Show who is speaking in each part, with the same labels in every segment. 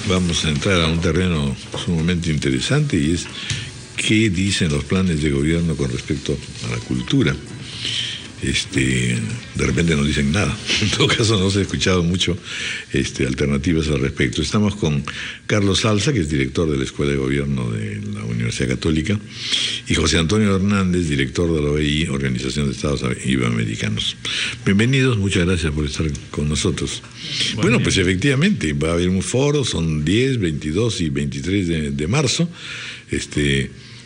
Speaker 1: vamos a entrar a un terreno sumamente interesante, y es qué dicen los planes de gobierno con respecto a la cultura. De repente no dicen nada. En todo caso, no se ha escuchado mucho alternativas al respecto. Estamos con Carlos Salza, que es director de la Escuela de Gobierno de la Universidad Católica, y José Antonio Hernández, director de la OEI, Organización de Estados Iberoamericanos. Bienvenidos, muchas gracias por estar con nosotros. Bueno, pues efectivamente, va a haber un foro, son 10, 22 y 23 de marzo,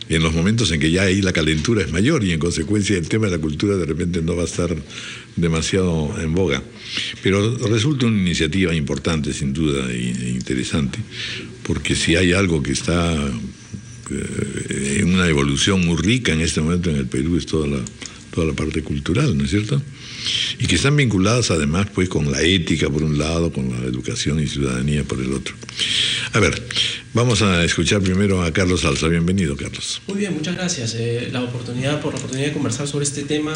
Speaker 1: en los momentos en que ya ahí la calentura es mayor, y en consecuencia el tema de la cultura de repente no va a estar demasiado en boga. Pero resulta una iniciativa importante, sin duda, e interesante, porque si hay algo que está en una evolución muy rica en este momento en el Perú, es toda la parte cultural, ¿no es cierto? Y que están vinculadas además pues con la ética por un lado, con la educación y ciudadanía por el otro. A ver, vamos a escuchar primero a Carlos Salza. Bienvenido, Carlos.
Speaker 2: Muy bien, muchas gracias por la oportunidad de conversar sobre este tema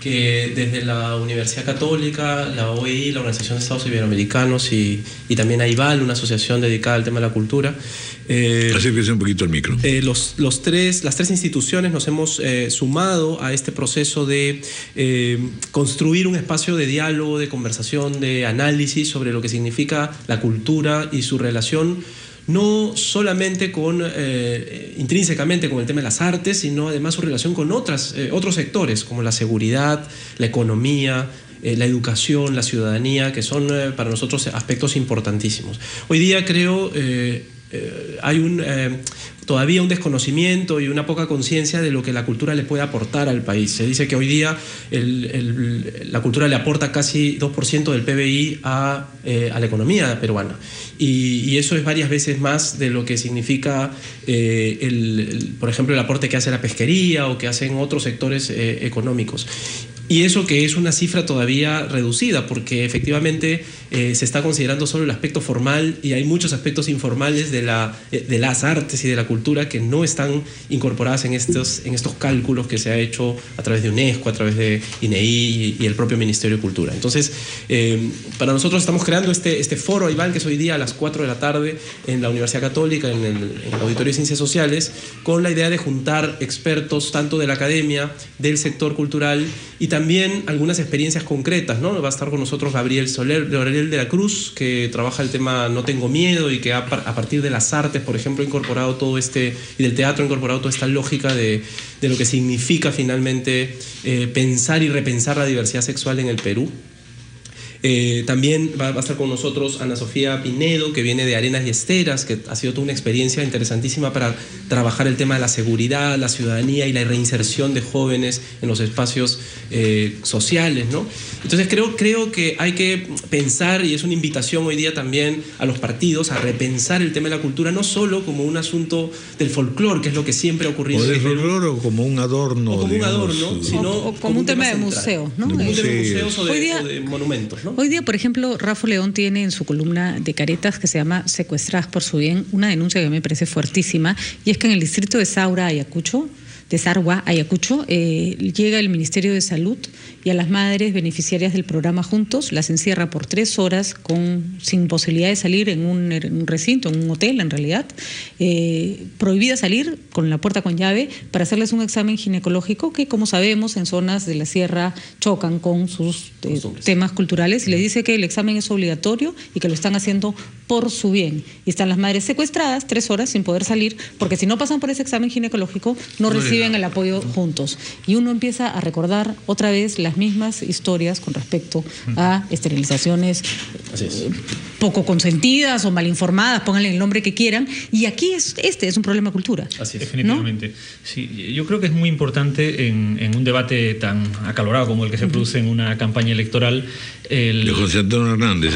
Speaker 2: que desde la Universidad Católica, la OEI, la Organización de Estados Iberoamericanos y también AIVAL, una asociación dedicada al tema de la cultura.
Speaker 1: Acérquese un poquito al micro.
Speaker 2: Las tres instituciones nos hemos sumado a este proceso de construir un espacio de diálogo, de conversación, de análisis sobre lo que significa la cultura y su relación no solamente intrínsecamente con el tema de las artes, sino además su relación con otros sectores como la seguridad, la economía, la educación, la ciudadanía, que son para nosotros aspectos importantísimos. Hoy día creo hay todavía un desconocimiento y una poca conciencia de lo que la cultura le puede aportar al país. Se dice que hoy día la cultura le aporta casi 2% del PBI a la economía peruana, y eso es varias veces más de lo que significa por ejemplo, el aporte que hace la pesquería o que hacen otros sectores económicos. Y eso que es una cifra todavía reducida, porque efectivamente se está considerando solo el aspecto formal, y hay muchos aspectos informales de las artes y de la cultura que no están incorporadas en estos cálculos que se ha hecho a través de UNESCO, a través de INEI y el propio Ministerio de Cultura. Entonces, para nosotros estamos creando este foro AIVAL, que es hoy día a las 4 de la tarde en la Universidad Católica, en el Auditorio de Ciencias Sociales, con la idea de juntar expertos tanto de la academia, del sector cultural, y también algunas experiencias concretas, ¿no? Va a estar con nosotros Gabriel Soler de la Cruz, que trabaja el tema No Tengo Miedo, y que a partir de las artes, por ejemplo, ha incorporado y del teatro ha incorporado toda esta lógica de lo que significa finalmente pensar y repensar la diversidad sexual en el Perú. También va a estar con nosotros Ana Sofía Pinedo, que viene de Arenas y Esteras, que ha sido toda una experiencia interesantísima para trabajar el tema de la seguridad, la ciudadanía y la reinserción de jóvenes en los espacios sociales, ¿no? Entonces creo que hay que pensar, y es una invitación hoy día también a los partidos, a repensar el tema de la cultura, no solo como un asunto del folclore, que es lo que siempre ha ocurrido.
Speaker 1: O del folclore, o como un adorno.
Speaker 2: O como un adorno, sino
Speaker 3: o como un tema de museos, ¿no?
Speaker 2: Como un tema de museos o de monumentos, ¿no?
Speaker 3: Hoy día, por ejemplo, Rafa León tiene en su columna de Caretas, que se llama Secuestradas por su bien, una denuncia que me parece fuertísima, y es que en el distrito de Sarua, Ayacucho, llega el Ministerio de Salud y a las madres beneficiarias del programa Juntos las encierra por 3 horas sin posibilidad de salir en un recinto, en un hotel en realidad, prohibida salir, con la puerta con llave, para hacerles un examen ginecológico que, como sabemos, en zonas de la sierra chocan con sus temas culturales, y les dice que el examen es obligatorio y que lo están haciendo por su bien. Y están las madres secuestradas 3 horas sin poder salir, porque si no pasan por ese examen ginecológico no reciben el apoyo Juntos. Y uno empieza a recordar otra vez las mismas historias con respecto a esterilizaciones poco consentidas o mal informadas, pónganle el nombre que quieran, y aquí este es un problema de cultura.
Speaker 4: Así es. Definitivamente. ¿No? Sí, yo creo que es muy importante en un debate tan acalorado como el que se produce en una campaña electoral.
Speaker 1: De José Antonio Hernández,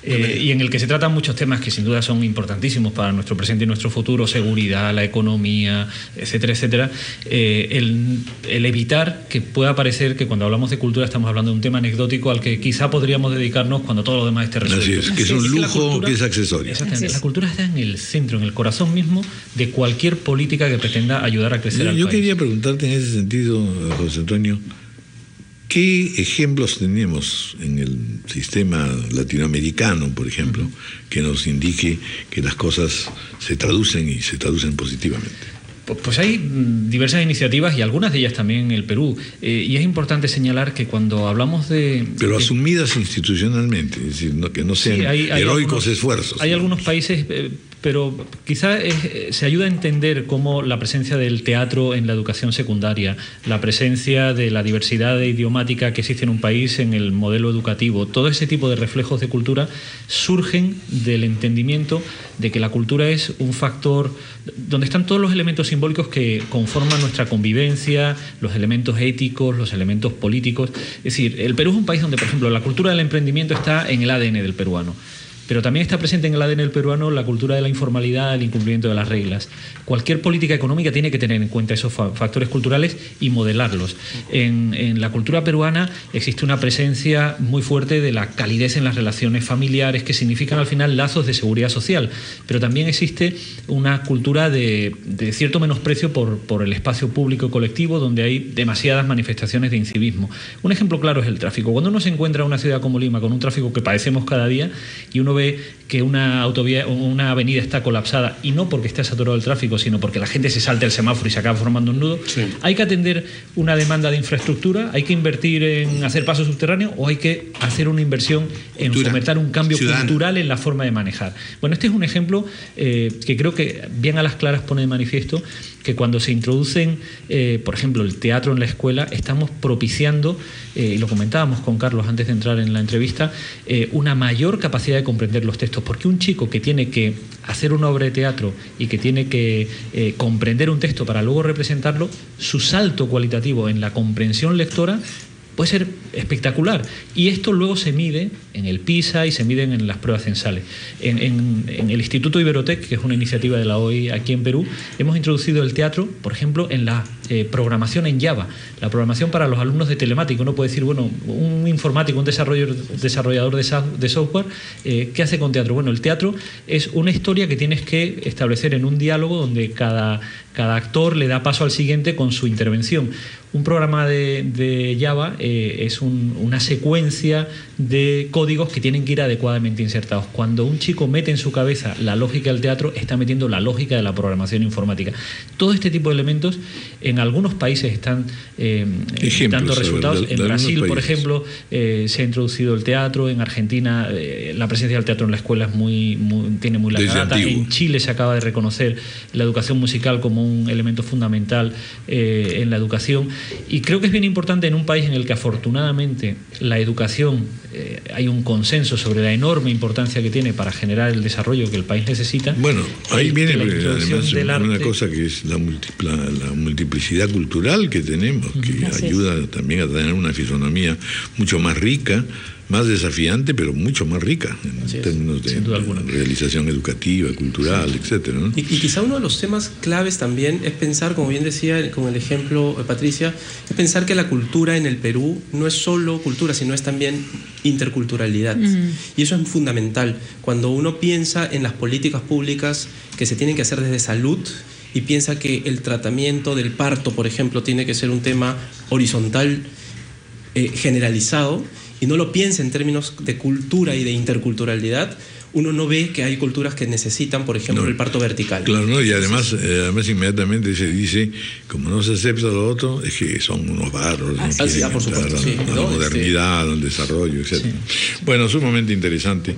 Speaker 4: y en el que se tratan muchos temas que sin duda son importantísimos para nuestro presente y nuestro futuro: seguridad, la economía, etcétera, etcétera. El evitar que pueda parecer que cuando hablamos de cultura estamos hablando de un tema anecdótico al que quizá podríamos dedicarnos cuando todo lo demás esté resuelto.
Speaker 1: Así es, que es un lujo, que es accesorio.
Speaker 4: Exactamente. La cultura está en el centro, en el corazón mismo de cualquier política que pretenda ayudar a crecer al país.
Speaker 1: Yo quería preguntarte en ese sentido, José Antonio, ¿Qué ejemplos tenemos en el sistema latinoamericano, por ejemplo, que nos indique que las cosas se traducen y se traducen positivamente?
Speaker 4: Pues hay diversas iniciativas y algunas de ellas también en el Perú. Y es importante señalar que cuando hablamos de...
Speaker 1: Pero asumidas institucionalmente, es decir, que no sean heroicos esfuerzos.
Speaker 4: Hay algunos países... pero quizá se ayuda a entender cómo la presencia del teatro en la educación secundaria, la presencia de la diversidad idiomática que existe en un país en el modelo educativo, todo ese tipo de reflejos de cultura surgen del entendimiento de que la cultura es un factor donde están todos los elementos simbólicos que conforman nuestra convivencia, los elementos éticos, los elementos políticos. Es decir, el Perú es un país donde, por ejemplo, la cultura del emprendimiento está en el ADN del peruano. Pero también está presente en el ADN del peruano la cultura de la informalidad, el incumplimiento de las reglas. Cualquier política económica tiene que tener en cuenta esos factores culturales y modelarlos. En la cultura peruana existe una presencia muy fuerte de la calidez en las relaciones familiares, que significan al final lazos de seguridad social. Pero también existe una cultura de cierto menosprecio por el espacio público y colectivo, donde hay demasiadas manifestaciones de incivismo. Un ejemplo claro es el tráfico. Cuando uno se encuentra en una ciudad como Lima con un tráfico que padecemos cada día y uno ve que una autovía o una avenida está colapsada, y no porque esté saturado el tráfico, sino porque la gente se salta el semáforo y se acaba formando un nudo, sí. Hay que atender una demanda de infraestructura, hay que invertir en hacer pasos subterráneos, o hay que hacer una inversión en fomentar un cambio cultural en la forma de manejar. Bueno, este es un ejemplo que creo que bien a las claras pone de manifiesto que cuando se introducen, por ejemplo, el teatro en la escuela, estamos propiciando, y lo comentábamos con Carlos antes de entrar en la entrevista, una mayor capacidad de comprender los textos, porque un chico que tiene que hacer una obra de teatro y que tiene que comprender un texto para luego representarlo, su salto cualitativo en la comprensión lectora puede ser espectacular, y esto luego se mide en el PISA y se miden en las pruebas censales. En el Instituto Iberotec, que es una iniciativa de la OI aquí en Perú, hemos introducido el teatro, por ejemplo, en la programación en Java, la programación para los alumnos de telemático. Uno puede decir, bueno, un informático, un desarrollador de software, ¿qué hace con teatro? Bueno, el teatro es una historia que tienes que establecer en un diálogo donde cada actor le da paso al siguiente con su intervención. Un programa de Java es una secuencia de códigos que tienen que ir adecuadamente insertados. Cuando un chico mete en su cabeza la lógica del teatro, está metiendo la lógica de la programación informática. Todo este tipo de elementos en algunos países están dando resultados. En Brasil, por ejemplo, se ha introducido el teatro. En Argentina, la presencia del teatro en la escuela es tiene muy larga data. En Chile se acaba de reconocer la educación musical como un elemento fundamental en la educación. Y creo que es bien importante en un país en el que afortunadamente la educación, hay un consenso sobre la enorme importancia que tiene para generar el desarrollo que el país necesita.
Speaker 1: Bueno, ahí viene además una cosa que es la multiplicidad cultural que tenemos, que ayuda también a tener una fisonomía mucho más rica, más desafiante, pero mucho más rica en términos de realización educativa, cultural, etcétera, ¿no?
Speaker 2: Y quizá uno de los temas claves también es pensar, como bien decía con el ejemplo Patricia, es pensar que la cultura en el Perú no es solo cultura, sino es también interculturalidad. Y eso es fundamental. Cuando uno piensa en las políticas públicas que se tienen que hacer desde salud, y piensa que el tratamiento del parto, por ejemplo, tiene que ser un tema horizontal, generalizado, y no lo piensa en términos de cultura y de interculturalidad, uno no ve que hay culturas que necesitan, por ejemplo, el parto vertical.
Speaker 1: Claro, ¿no? Y además inmediatamente se dice, como no se acepta lo otro, es que son unos bárbaros,
Speaker 2: por supuesto, sí,
Speaker 1: a la modernidad, al desarrollo, etc. Sí. Bueno, sumamente interesante.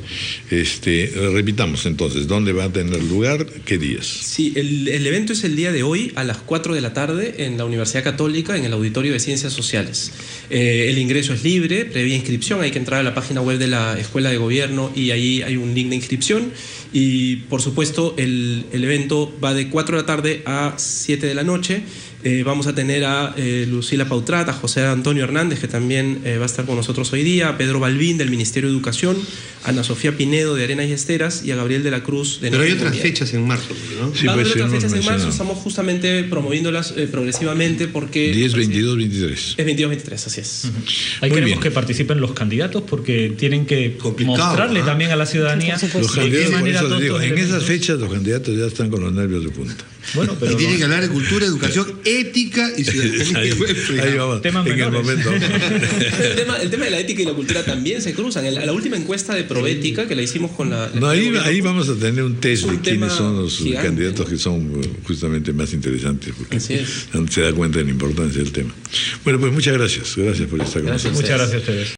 Speaker 1: Repitamos entonces, ¿dónde va a tener lugar? ¿Qué días?
Speaker 2: Sí, el evento es el día de hoy a las 4 de la tarde en la Universidad Católica, en el Auditorio de Ciencias Sociales. El ingreso es libre, previa inscripción, hay que entrar a la página web de la Escuela de Gobierno y ahí hay un link de inscripción, y por supuesto el evento va de 4 de la tarde a 7 de la noche. Vamos a tener a Lucila Pautrat, a José Antonio Hernández, que también va a estar con nosotros hoy día, a Pedro Balbín del Ministerio de Educación, a Ana Sofía Pinedo de Arenas y Esteras y a Gabriel de la Cruz de...
Speaker 5: Pero hay otras fechas en marzo, ¿no?
Speaker 1: Sí,
Speaker 2: va a haber otras fechas en marzo, estamos justamente promoviéndolas progresivamente porque...
Speaker 1: 10, 22, 23.
Speaker 2: Es 22, 23, así es.
Speaker 4: Ahí queremos que participen los candidatos porque tienen que mostrarle también a la ciudadanía
Speaker 1: de qué manera en esas fechas los candidatos ya están con los nervios de punta.
Speaker 4: Bueno, pero
Speaker 5: y tiene que hablar de cultura, educación, ética y ciudadanía.
Speaker 1: Ahí vamos,
Speaker 4: Temas
Speaker 1: en el
Speaker 4: menores.
Speaker 1: momento.
Speaker 2: El tema de la ética y la cultura también se cruzan. La última encuesta de Proética que la hicimos con la...
Speaker 1: No, ahí vamos a tener un test
Speaker 2: Es un
Speaker 1: de quiénes
Speaker 2: tema
Speaker 1: son los
Speaker 2: gigante,
Speaker 1: candidatos
Speaker 2: ¿no?
Speaker 1: que son justamente más interesantes, porque
Speaker 2: Así es.
Speaker 1: se da cuenta de la importancia del tema. Bueno, pues muchas gracias. Gracias por esta conversación.
Speaker 4: Muchas gracias a ustedes.